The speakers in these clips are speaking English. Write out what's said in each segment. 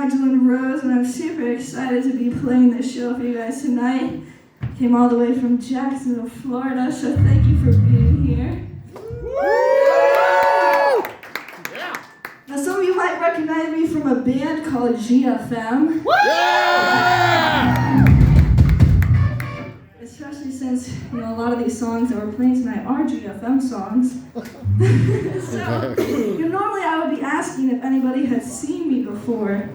Magdalene Rose, and I'm super excited to be playing this show for you guys tonight. Came all the way from Jacksonville, Florida, so thank you for being here. Yeah. Now, some of you might recognize me from a band called GFM. Yeah. Especially since, a lot of these songs that we're playing tonight are GFM songs. So, normally I would be asking if anybody had seen me before,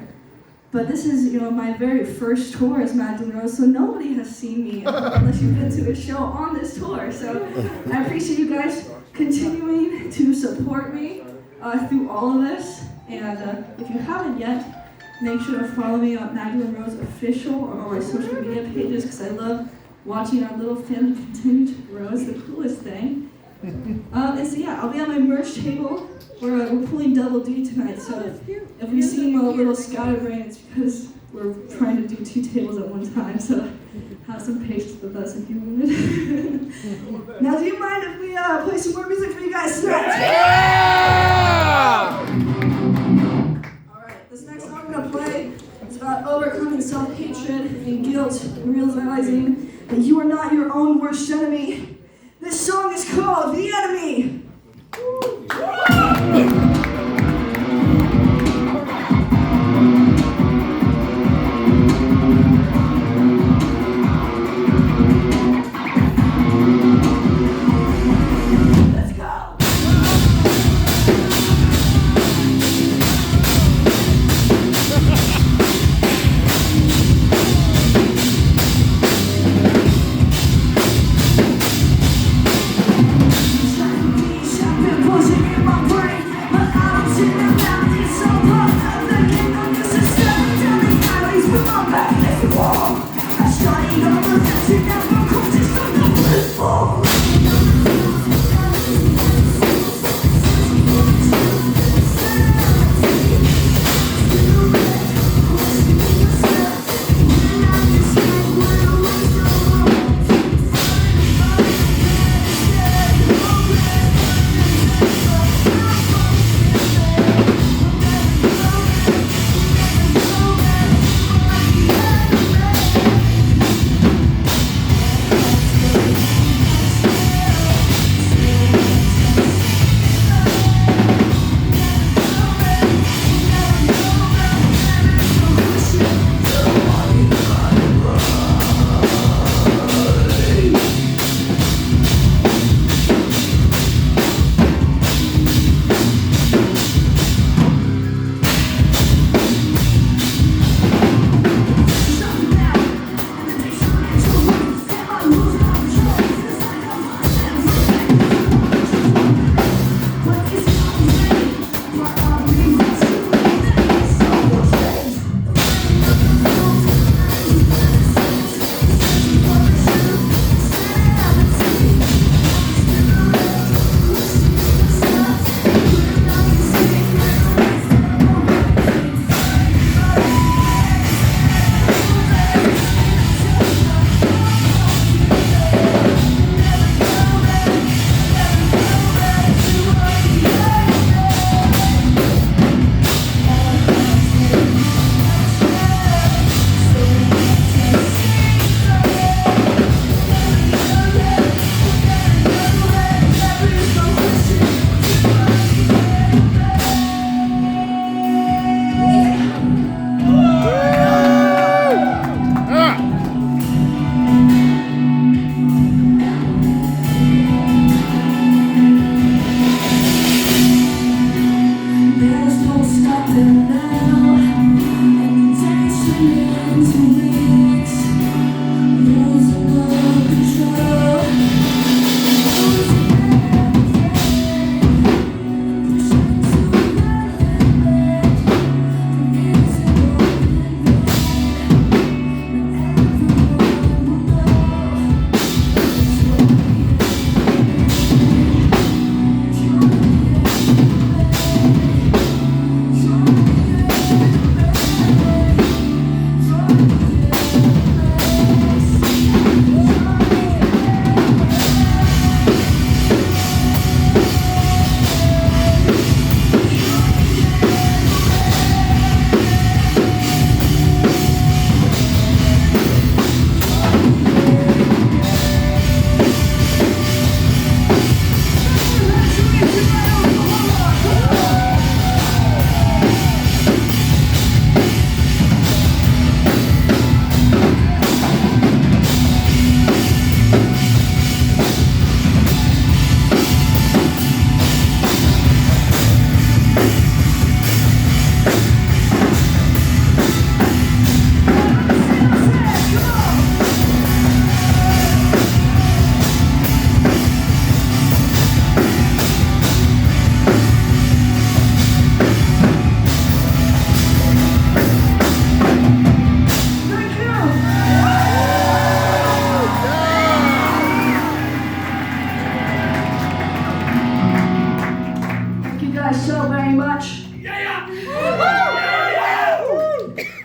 but this is, my very first tour as Magdalene Rose, so nobody has seen me unless you've been to a show on this tour. So I appreciate you guys continuing to support me through all of this, and if you haven't yet, make sure to follow me on Magdalene Rose Official or all my social media pages, because I love watching our little family continue to grow. It's the coolest thing. And so I'll be on my merch table. We're pulling double D tonight, so if we seem a little scatterbrained, it's because we're trying to do 2 tables at one time, so have some patience with us if you want. Now, do you mind if we play some more music for you guys tonight? Yeah! Alright, this next song I'm going to play is about overcoming self-hatred and guilt, realizing that you are not your own worst enemy. This song is called The Enemy.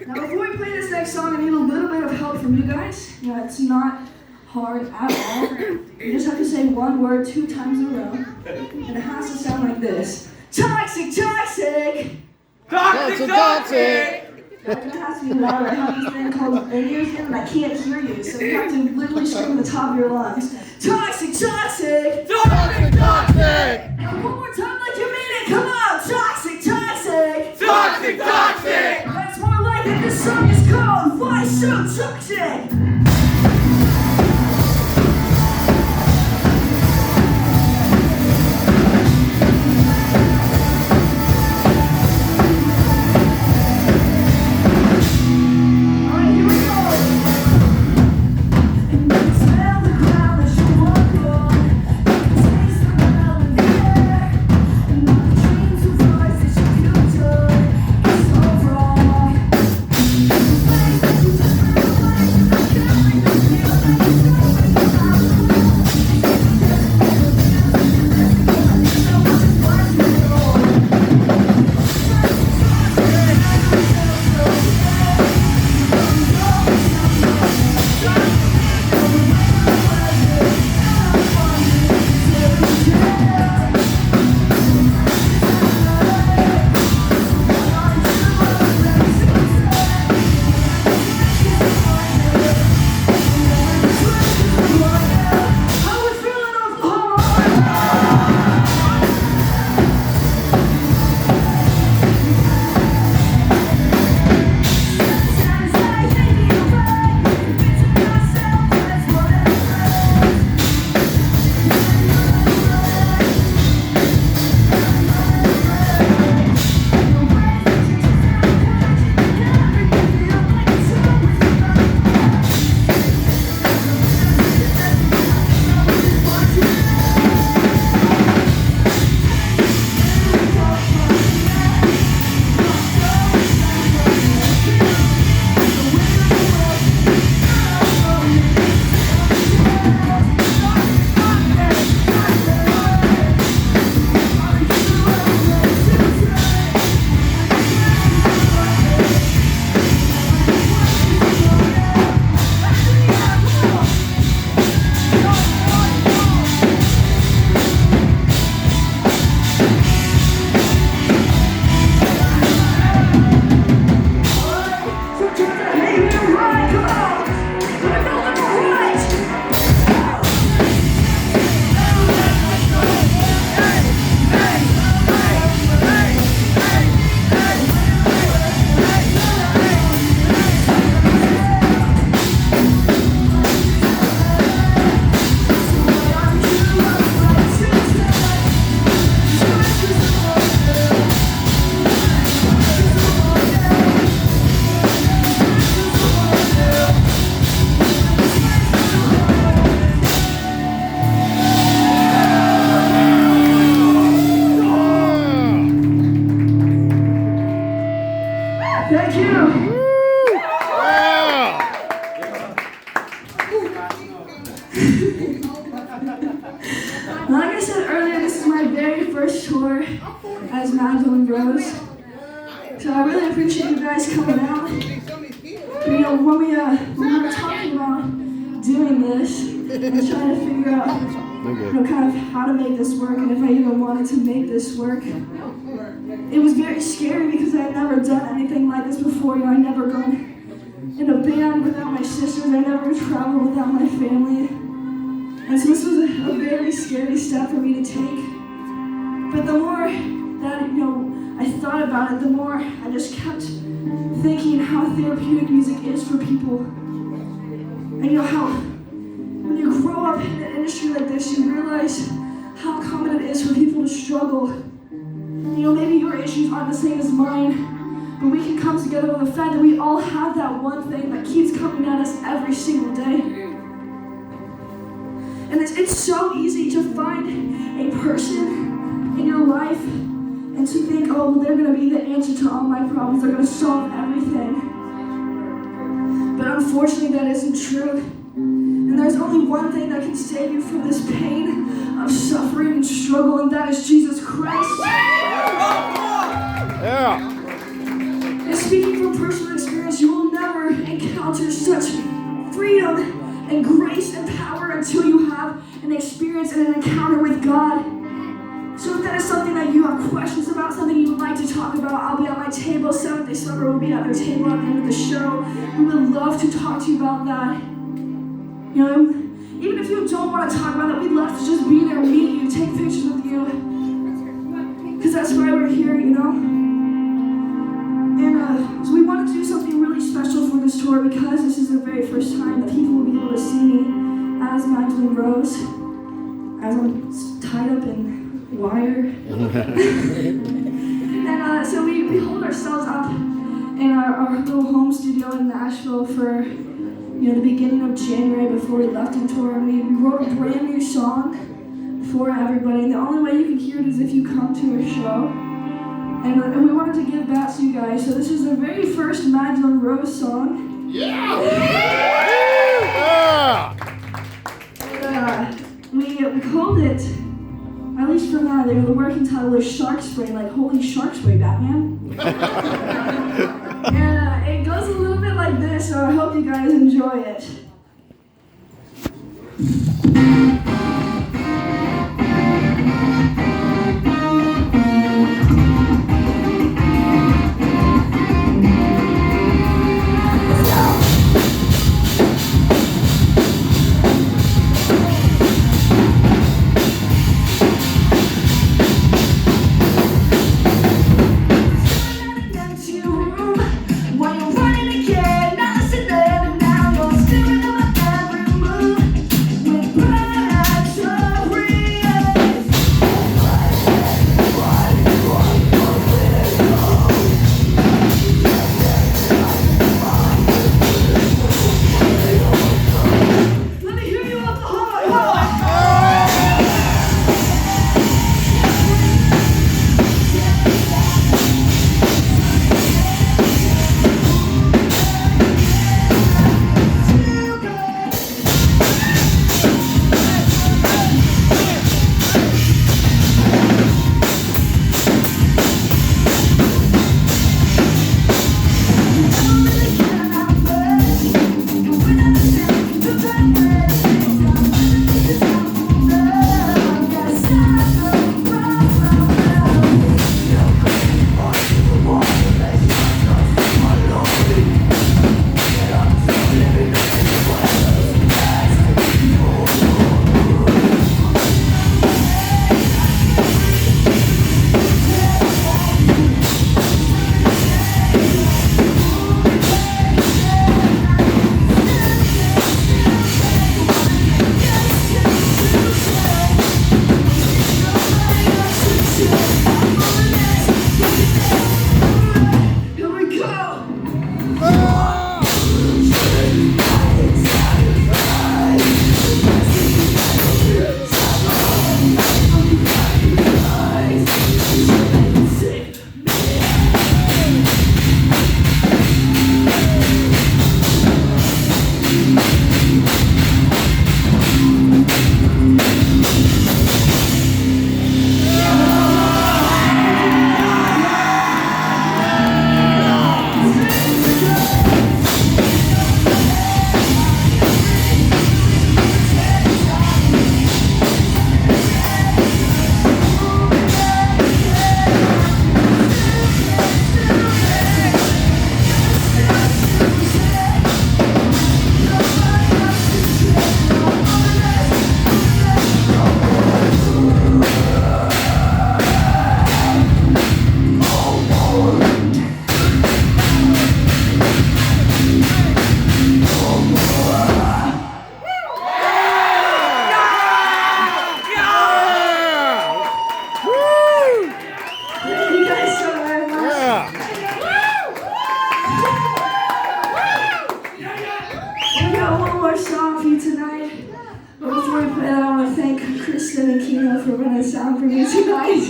Now, before we play this next song, I need a little bit of help from you guys. You know, it's not hard at all. You just have to say one word 2 times in a row, and it has to sound like this. Toxic, toxic! Toxic, toxic! You're gonna have to be louder. I have this thing called in-ears in, and I can't hear you, so you have to literally scream at the top of your lungs. Toxic, toxic! Toxic, toxic! And one more time like you mean it. Come on! Toxic, toxic! Toxic, toxic! That's more like it. This song is called Why So Toxic? Thank you. Like I said earlier, this is my very first tour as Magdalene Rose. So I really appreciate you guys coming out. You know, when we were talking about doing this and trying to figure out, kind of how to make this work and if I even wanted to make this work, it was very scary because I had never done anything like this before. You know, I'd never gone in a band without my sisters. I never traveled without my family. And so this was a very scary step for me to take. But the more that, I thought about it, the more I just kept thinking how therapeutic music is for people. And how when you grow up in an industry like this, you realize how common it is for people to struggle. Maybe your issues aren't the same as mine, but we can come together with the fact that we all have that one thing that keeps coming at us every single day. And it's so easy to find a person in your life and to think, oh, well, they're going to be the answer to all my problems. They're going to solve everything. But unfortunately, that isn't true. And there's only one thing that can save you from this pain of suffering and struggle, and that is Jesus Christ. Yeah. And speaking from personal experience, until you have an experience and an encounter with God. So if that is something that you have questions about, something you would like to talk about, I'll be at my table. Seventh-day Slumber will be at their table at the end of the show. We would love to talk to you about that. You know, even if you don't want to talk about that, we'd love to just be there, meet you, take pictures with you. Because that's why we're here, you know? And so we want to do something really special for this tour because this is the very first time that people will be able to see me as Magdalene Rose, as I'm tied up in wire. And so we hold ourselves up in our little home studio in Nashville for the beginning of January before we left on tour. And we wrote a brand new song for everybody. And the only way you can hear it is if you come to a show. And we wanted to give that to you guys. So this is the very first Magdalene Rose song. Yeah! And, we called it, at least for now, the working title is Shark Spray, like holy shark spray, Batman. And it goes a little bit like this, so I hope you guys enjoy it. For running sound for me tonight.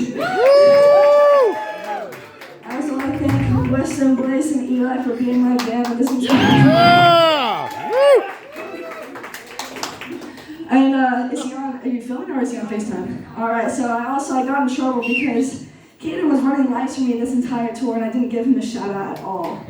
I also want to thank Wasteland, Blaze, and Eli for being my band on this entire And is he on? Are you filming or is he on FaceTime? All right. So I got in trouble because Caden was running lights for me this entire tour, and I didn't give him a shout out at all.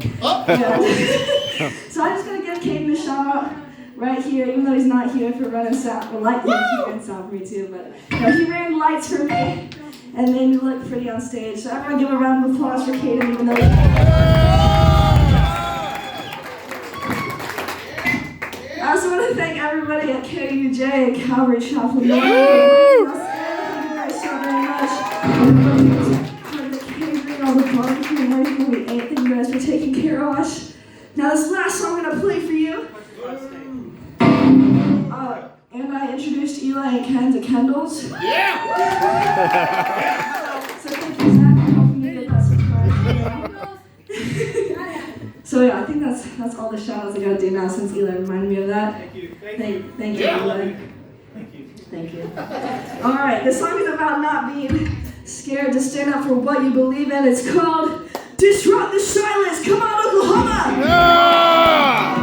So I'm just gonna give Caden a shout out. right here, even though he's not here for running sound, well, he ran sound for me too, but he ran lights for me and made me look pretty on stage. So everyone give a round of applause for Caden, even though I also want to thank everybody at KUJ and Calvary Chapel. Thank you guys so very much. For the catering, all the barbecue and everything we ate. Thank you guys for taking care of us. Now this last song I'm going to play for you. And I introduced Eli and Ken to Kendall's. Yeah! So thank you, Zach, for helping me get that surprise. So yeah, I think that's all the shout outs I gotta do now since Eli reminded me of that. Thank you. Thank you, Eli. Thank you. Alright, this song is about not being scared to stand up for what you believe in. It's called Disrupt the Silence. Come on, Oklahoma! Yeah!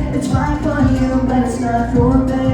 It's fine for you, but it's not for me.